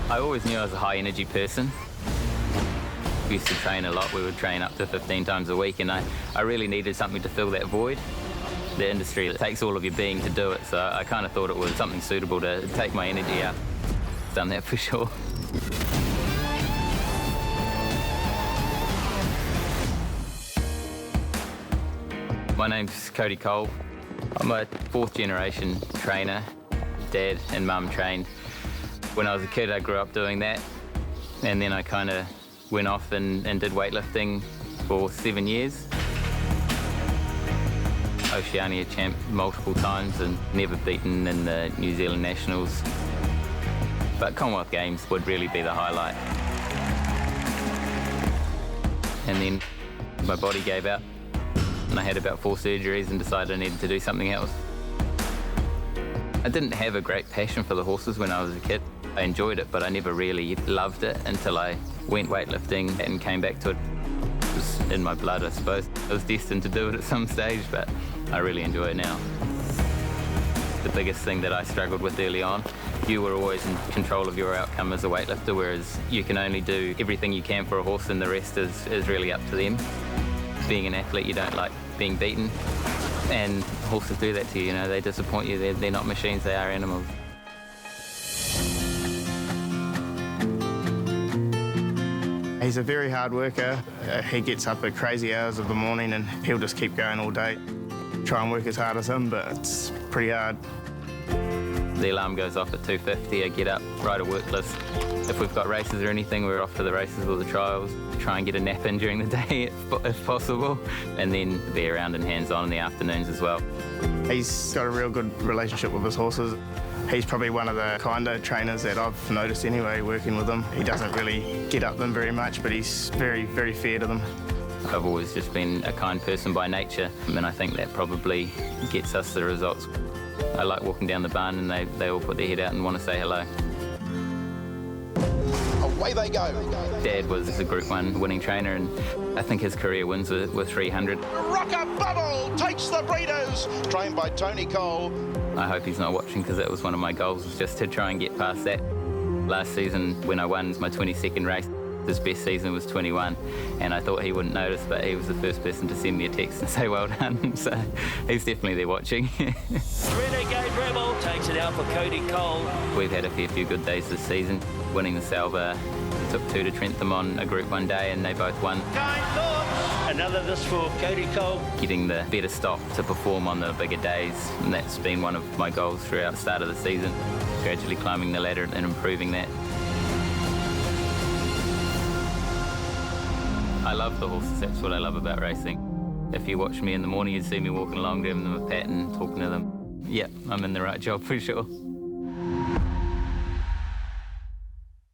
I always knew I was a high energy person. We used to train a lot. We would train up to 15 times a week, and I really needed something to fill that void. The industry, it takes all of your being to do it, so I kind of thought it was something suitable to take my energy out. Done that for sure. My name's Cody Cole. I'm a fourth generation trainer. Dad and mum trained. When I was a kid, I grew up doing that, and then I kind of went off and did weightlifting for 7 years. Oceania champ multiple times and never beaten in the New Zealand Nationals. But Commonwealth Games would really be the highlight. And then my body gave out, and I had about 4 surgeries and decided I needed to do something else. I didn't have a great passion for the horses when I was a kid. I enjoyed it, but I never really loved it until I went weightlifting and came back to it. It was in my blood, I suppose. I was destined to do it at some stage, but I really enjoy it now. The biggest thing that I struggled with early on, you were always in control of your outcome as a weightlifter, whereas you can only do everything you can for a horse and the rest is really up to them. Being an athlete, you don't like being beaten, and horses do that to you, they disappoint you. They're not machines, they are animals. He's a very hard worker. He gets up at crazy hours of the morning and he'll just keep going all day. Try and work as hard as him, but it's pretty hard. The alarm goes off at 2:50, I get up, write a work list. If we've got races or anything, we're off to the races or the trials. Try and get a nap in during the day if possible, and then be around and hands-on in the afternoons as well. He's got a real good relationship with his horses. He's probably one of the kinder trainers that I've noticed anyway, working with him. He doesn't really get up them very much, but he's very, very fair to them. I've always just been a kind person by nature, and I think that probably gets us the results. I like walking down the barn and they all put their head out and want to say hello. Away they go. Dad was a Group 1 winning trainer, and I think his career wins were 300. Rocker Bubble takes the Breeders, trained by Tony Cole. I hope he's not watching, because that was one of my goals, was just to try and get past that. Last season, when I won my 22nd race, his best season was 21, and I thought he wouldn't notice, but he was the first person to send me a text and say well done, so he's definitely there watching. Renegade Rebel takes it out for Cody Cole. We've had a fair few good days this season. Winning the Salva, took 2 to Trentham on a Group 1 day, and they both won. Kind thoughts. Another this for Cody Cole. Getting the better stock to perform on the bigger days, and that's been one of my goals throughout the start of the season. Gradually climbing the ladder and improving that. I love the horses, that's what I love about racing. If you watch me in the morning, you'd see me walking along, giving them a pat and talking to them. Yeah, I'm in the right job for sure.